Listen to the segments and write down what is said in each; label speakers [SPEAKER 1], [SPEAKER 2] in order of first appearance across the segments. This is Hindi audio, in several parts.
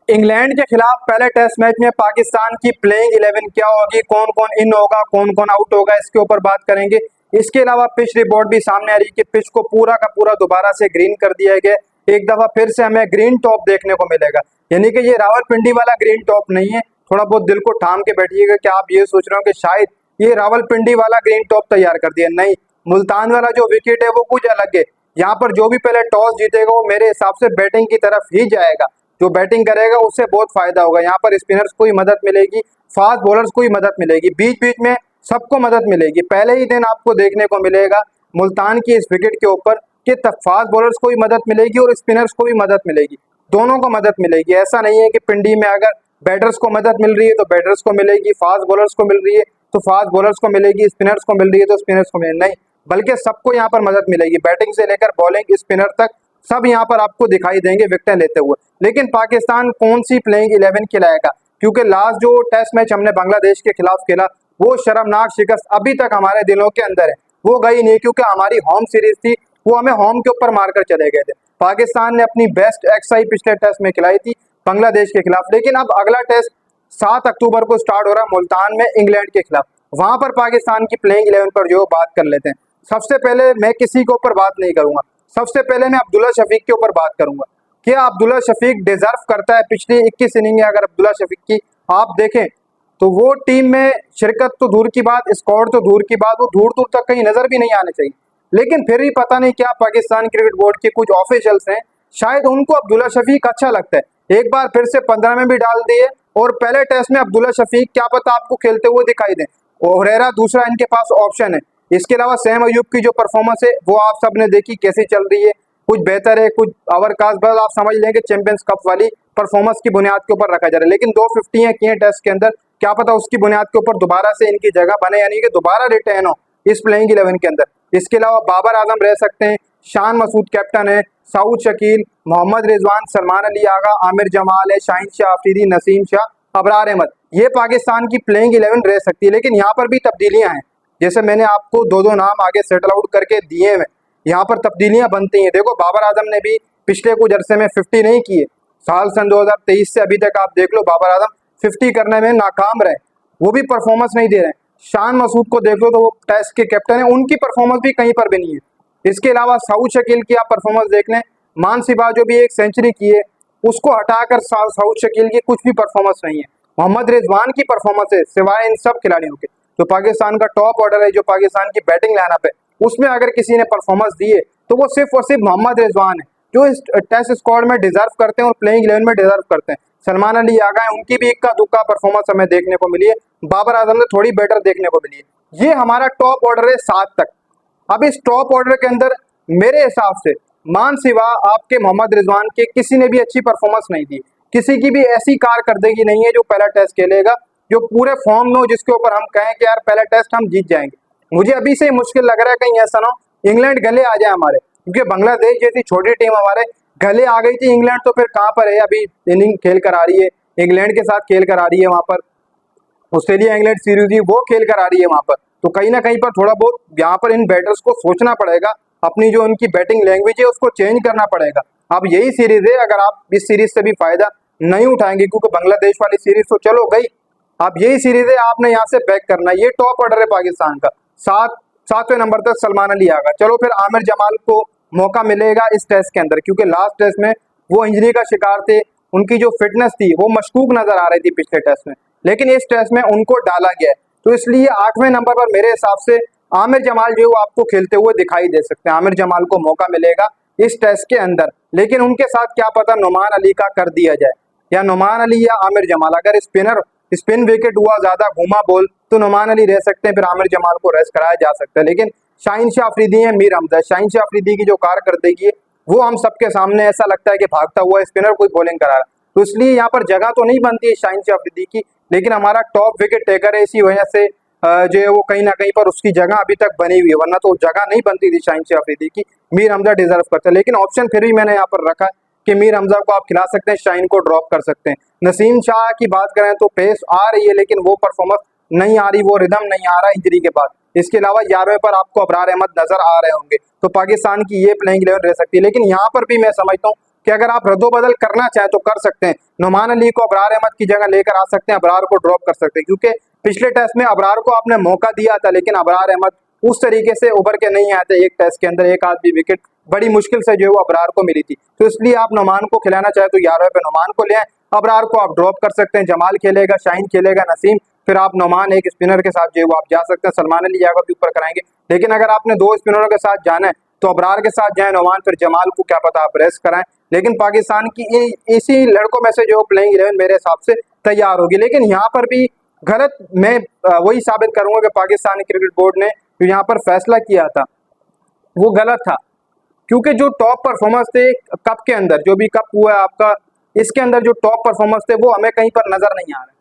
[SPEAKER 1] इंग्लैंड के खिलाफ पहले टेस्ट मैच में पाकिस्तान की प्लेइंग 11 क्या होगी, कौन कौन इन होगा, कौन कौन आउट होगा, इसके ऊपर बात करेंगे। इसके अलावा पिच रिपोर्ट भी सामने आ रही है कि पिच को पूरा का पूरा दोबारा से ग्रीन कर दिया गया। एक दफा फिर से हमें ग्रीन टॉप देखने को मिलेगा, यानी कि ये रावलपिंडी वाला ग्रीन टॉप नहीं है। थोड़ा बहुत दिल को थाम के बैठिएगा कि आप ये सोच रहे हो कि शायद ये रावलपिंडी वाला ग्रीन टॉप तैयार कर दिया, नहीं। मुल्तान वाला जो विकेट है वो कुछ अलग है। यहाँ पर जो भी पहले टॉस जीतेगा वो मेरे हिसाब से बैटिंग की तरफ ही जाएगा। जो बैटिंग करेगा उससे बहुत फायदा होगा। यहाँ पर स्पिनर्स को ही मदद मिलेगी, फास्ट बॉलर्स को ही मदद मिलेगी, बीच बीच में सबको मदद मिलेगी। पहले ही दिन आपको देखने को मिलेगा मुल्तान की इस विकेट के ऊपर कि फास्ट बॉलर्स को भी मदद मिलेगी और स्पिनर्स को भी मदद मिलेगी, दोनों को मदद मिलेगी। ऐसा नहीं है कि पिंडी में अगर बैटर्स को मदद मिल रही है तो बैटर्स को मिलेगी, फास्ट बॉलर्स को मिल रही है तो फास्ट बॉलर्स को मिलेगी, स्पिनर्स को मिल रही है तो स्पिनर्स को मिलेगी, नहीं, बल्कि सबको यहाँ पर मदद मिलेगी। बैटिंग से लेकर बॉलिंग, स्पिनर तक सब यहाँ पर आपको दिखाई देंगे विकेटें लेते हुए। लेकिन पाकिस्तान कौन सी प्लेइंग 11 खिलाएगा, क्योंकि लास्ट जो टेस्ट मैच हमने बांग्लादेश के खिलाफ खेला वो शर्मनाक शिकस्त अभी तक हमारे दिलों के अंदर है, वो गई नहीं, क्योंकि हमारी होम सीरीज थी, वो हमें होम के ऊपर मारकर चले गए थे। पाकिस्तान ने अपनी बेस्ट एक्साई पिछले टेस्ट में खिलाई थी बांग्लादेश के खिलाफ। लेकिन अब अगला टेस्ट 7 अक्टूबर को स्टार्ट हो रहा है मुल्तान में इंग्लैंड के खिलाफ, वहां पर पाकिस्तान की प्लेइंग 11 पर जो बात कर लेते हैं। सबसे पहले मैं किसी के ऊपर बात नहीं करूंगा, सबसे पहले मैं अब्दुल्ला शफीक के ऊपर बात करूंगा। क्या अब्दुल्ला शफीक डिजर्व करता है पिछली 21 इनिंग अगर अब्दुल्ला शफीक की आप देखें तो वो टीम में शिरकत तो दूर की बात, स्कोर तो दूर की बात, वो दूर दूर तक कहीं नजर भी नहीं आने चाहिए। लेकिन फिर भी पता नहीं क्या पाकिस्तान क्रिकेट बोर्ड के कुछ ऑफिशियल्स हैं, शायद उनको अब्दुल्ला शफीक अच्छा लगता है। एक बार फिर से 15 में भी डाल दिए और पहले टेस्ट में अब्दुल्ला शफीक क्या पता आपको खेलते हुए दिखाई दें। ओहरेरा दूसरा इनके पास ऑप्शन है। इसके अलावा सैम अयूब की जो परफॉर्मेंस है वो आप सब ने देखी कैसी चल रही है, कुछ बेहतर है, कुछ ओवरकास्ट, बस आप समझ लेंगे चैंपियंस कप वाली परफॉर्मेंस की बुनियाद के ऊपर रखा जा रहा है। लेकिन 250 की है टेस्ट के अंदर, क्या पता उसकी बुनियाद के ऊपर दोबारा से इनकी जगह बने, यानी कि दोबारा रिटेन हो इस प्लेइंग 11 के अंदर। इसके अलावा बाबर आजम रह सकते हैं, शान मसूद कैप्टन है, सऊद शकील, मोहम्मद रिजवान, सलमान अली आगा, आमिर जमाल है, शाहीन शाह अफरीदी, नसीम शाह, अबरार अहमद, ये पाकिस्तान की प्लेइंग 11 रह सकती है। लेकिन यहाँ पर भी तब्दीलियां हैं, जैसे मैंने आपको दो दो नाम आगे सेटल आउट करके दिए हैं, यहाँ पर तब्दीलियां बनती हैं। देखो बाबर आजम ने भी पिछले कुछ अरसे में 50 नहीं किए, साल सन 2023 से अभी तक आप देख लो बाबर आजम 50 करने में नाकाम रहे, वो भी परफॉर्मेंस नहीं दे रहे हैं। शान मसूद को देख लो तो वो टेस्ट के कैप्टन है, उनकी परफॉर्मेंस भी कहीं पर भी नहीं है। इसके अलावा सऊद शकील की आप परफॉर्मेंस देख लें, मान सिबा जो भी एक सेंचुरी की है उसको हटाकर सऊद शकील की कुछ भी परफॉर्मेंस नहीं है। मोहम्मद रिजवान की परफॉर्मेंस है, सिवाय इन सब खिलाड़ियों के। जो पाकिस्तान का टॉप ऑर्डर है, जो पाकिस्तान की बैटिंग लाइनअप है, उसमें अगर किसी ने परफॉर्मेंस दी है तो वो सिर्फ और सिर्फ मोहम्मद रिजवान है, जो इस टेस्ट स्क्वाड में डिजर्व करते हैं और प्लेइंग 11 में डिजर्व करते हैं। सलमान अली आ गए, उनकी भी इक्का दुक्का परफॉर्मेंस हमें देखने को मिली है, बाबर आजम ने थोड़ी बेटर देखने को मिली है। ये हमारा टॉप ऑर्डर है 7 तक। अब इस टॉप ऑर्डर के अंदर मेरे हिसाब से मान सिवा आपके मोहम्मद रिजवान के किसी ने भी अच्छी परफॉर्मेंस नहीं दी, किसी की भी ऐसी कारकर्दगी नहीं है जो पहला टेस्ट खेलेगा जो पूरे फॉर्म में हो, जिसके ऊपर हम कहें कि यार पहला टेस्ट हम जीत जाएंगे। मुझे अभी से मुश्किल लग रहा है कहीं ऐसा ना हो इंग्लैंड गले आ जाए हमारे, क्योंकि बांग्लादेश जैसी छोटी टीम हमारे गले आ गई थी। इंग्लैंड तो फिर कहाँ पर है, अभी इनिंग खेल कर आ रही है, इंग्लैंड के साथ खेल कर आ रही है, वहां पर ऑस्ट्रेलिया इंग्लैंड सीरीज ही वो खेल कर आ रही है वहां पर। तो कहीं ना कहीं पर थोड़ा बहुत यहाँ पर इन बैटर्स को सोचना पड़ेगा, अपनी जो उनकी बैटिंग लैंग्वेज है उसको चेंज करना पड़ेगा। अब यही सीरीज है, अगर आप इस सीरीज से भी फायदा नहीं उठाएंगे, क्योंकि बांग्लादेश वाली सीरीज तो चलो गई, अब यही सीरीज है, आपने यहाँ से बैक करना है। ये टॉप ऑर्डर है पाकिस्तान का, 7वें नंबर तक सलमान अली आगा। चलो फिर आमिर जमाल को मौका मिलेगा इस टेस्ट के अंदर, क्योंकि लास्ट टेस्ट में वो इंजरी का शिकार थे, उनकी जो फिटनेस थी वो मशकूक नजर आ रही थी पिछले टेस्ट में, लेकिन इस टेस्ट में उनको डाला गया है। तो इसलिए 8वें नंबर पर मेरे हिसाब से आमिर जमाल जो है आपको खेलते हुए दिखाई दे सकते हैं। आमिर जमाल को मौका मिलेगा इस टेस्ट के अंदर, लेकिन उनके साथ क्या पता नुमान अली का कर दिया जाए, या नुमान अली या आमिर जमाल। अगर स्पिनर स्पिन विकेट हुआ ज्यादा घुमा बॉल तो नुमान अली रह सकते हैं, फिर आमिर जमाल को रेस्ट कराया जा सकता है। लेकिन शाहीन शाह अफरीदी है, मीर हमजा, शाहीन शाह अफरीदी की जो कारकर्दगी है वो हम सबके सामने ऐसा लगता है कि भागता हुआ स्पिनर कोई बॉलिंग करा रहा है, तो इसलिए यहाँ पर जगह तो नहीं बनती है शाहीन शाह अफरीदी की, लेकिन हमारा टॉप विकेट टेकर है, इसी वजह से जो है वो कहीं ना कहीं पर उसकी जगह अभी तक बनी हुई है, वरना तो जगह नहीं बनती थी शाहीन शाह अफरीदी की। मीर हमजा डिजर्व करता है, लेकिन ऑप्शन फिर भी मैंने यहाँ पर रखा कि मीर हमजा को आप खिला सकते हैं, शाहीन को ड्रॉप कर सकते हैं। नसीम शाह की बात करें तो पेस आ रही है, लेकिन वो परफॉर्मेंस नहीं आ रही, वो रिदम नहीं आ रहा इंजरी के बाद। इसके अलावा 11वें पर आपको अबरार अहमद नजर आ रहे होंगे, तो पाकिस्तान की ये प्लेइंग 11 रह सकती है। लेकिन यहाँ पर भी मैं समझता हूँ कि अगर आप रद्दोबदल करना चाहें तो कर सकते हैं। नुमान अली को अबरार अहमद की जगह लेकर आ सकते हैं, अबरार को ड्रॉप कर सकते हैं, क्योंकि पिछले टेस्ट में अबरार को आपने मौका दिया था, लेकिन अबरार अहमद उस तरीके से उभर के नहीं आए थे। एक टेस्ट के अंदर एक आध भी विकेट बड़ी मुश्किल से जो है वो अबरार को मिली थी। तो इसलिए आप नुमान को खिलाना चाहे तो 11वें पे नुमान को ले आए, अबरार को आप ड्रॉप कर सकते हैं। जमाल खेलेगा, शाहीन खेलेगा, नसीम, फिर आप नुमान एक स्पिनर के साथ जो है वो आप जा सकते हैं। सलमान अली यागर भी ऊपर कराएंगे, लेकिन अगर आपने 2 स्पिनरों के साथ जाना है तो अबरार के साथ जाए नुमान, फिर जमाल को क्या पता आप रेस्ट कराएं। लेकिन पाकिस्तान की इसी लड़कों में से जो प्लेइंग 11 मेरे हिसाब से तैयार होगी। लेकिन यहाँ पर भी गलत मैं वही साबित करूंगा कि पाकिस्तानी क्रिकेट बोर्ड ने जो यहाँ पर फैसला किया था वो गलत था, क्योंकि जो टॉप परफॉर्मर्स थे कप के अंदर, जो भी कप हुआ है आपका, इसके अंदर जो टॉप परफॉर्मर्स थे वो हमें कहीं पर नजर नहीं आ रहे।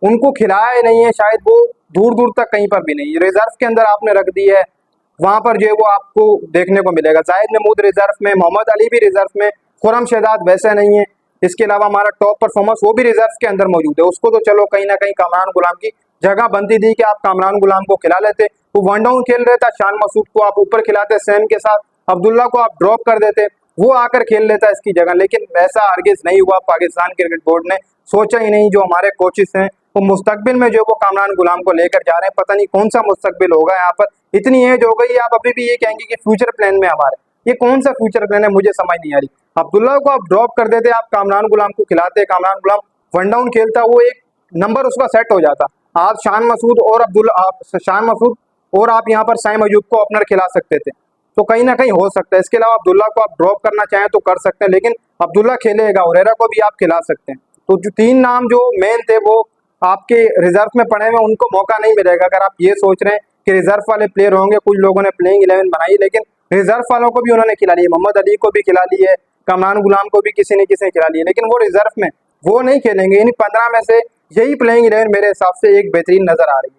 [SPEAKER 1] उनको खिलाया ही नहीं है, शायद वो दूर दूर तक कहीं पर भी नहीं। रिजर्व के अंदर आपने रख दी है, वहां पर जो है वो आपको देखने को मिलेगा। जाहिद महमूद रिजर्व में, मोहम्मद अली भी रिजर्व में, खुरम शहजाद वैसे नहीं है। इसके अलावा हमारा टॉप परफॉर्मर्स वो भी रिजर्व के अंदर मौजूद है। उसको तो चलो कहीं ना कहीं कामरान गुलाम की जगह बनती थी कि आप कामरान गुलाम को खिला लेते। वो वन डाउन खेल रहे था, शान मसूद को आप ऊपर खिलाते, सैम के साथ अब्दुल्ला को आप ड्रॉप कर देते, वो आकर खेल लेता इसकी जगह। लेकिन वैसा हरगिज नहीं हुआ। पाकिस्तान क्रिकेट बोर्ड ने सोचा ही नहीं। जो हमारे कोचेस हैं वो मुस्तकबिल में जो वो कामरान गुलाम को लेकर जा रहे हैं, पता नहीं कौन सा मुस्तकबिल होगा। यहाँ पर इतनी एज हो गई, आप अभी भी ये कहेंगे कि फ्यूचर प्लान में हमारे, ये कौन सा फ्यूचर प्लान है, मुझे समझ नहीं आ रही। अब्दुल्ला को आप ड्रॉप कर देते, आप कामरान गुलाम को खिलाते, कामरान गुलाम वन डाउन खेलता, वो एक नंबर उसका सेट हो जाता। आप शान मसूद और शान मसूद और आप यहाँ पर साइम अयूब को ओपनर खिला सकते थे, तो कहीं ना कहीं हो सकता है। इसके अलावा अब्दुल्ला को आप ड्रॉप करना चाहें तो कर सकते हैं, लेकिन अब्दुल्ला खेलेगा, हुरैरा को भी आप खिला सकते हैं। तो जो 3 नाम जो मेन थे वो आपके रिजर्व में पड़े हुए, उनको मौका नहीं मिलेगा। अगर आप ये सोच रहे हैं कि रिजर्व वाले प्लेयर होंगे, कुछ लोगों ने प्लेइंग 11 बनाई, लेकिन रिजर्व वालों को भी उन्होंने खिला ली है। मोहम्मद अली को भी खिला ली है, कामरान गुलाम को भी किसी ने खिला ली है, लेकिन वो रिजर्व में वो नहीं खेलेंगे। इन 15 में से यही प्लेइंग 11 मेरे हिसाब से एक बेहतरीन नजर आ रही है।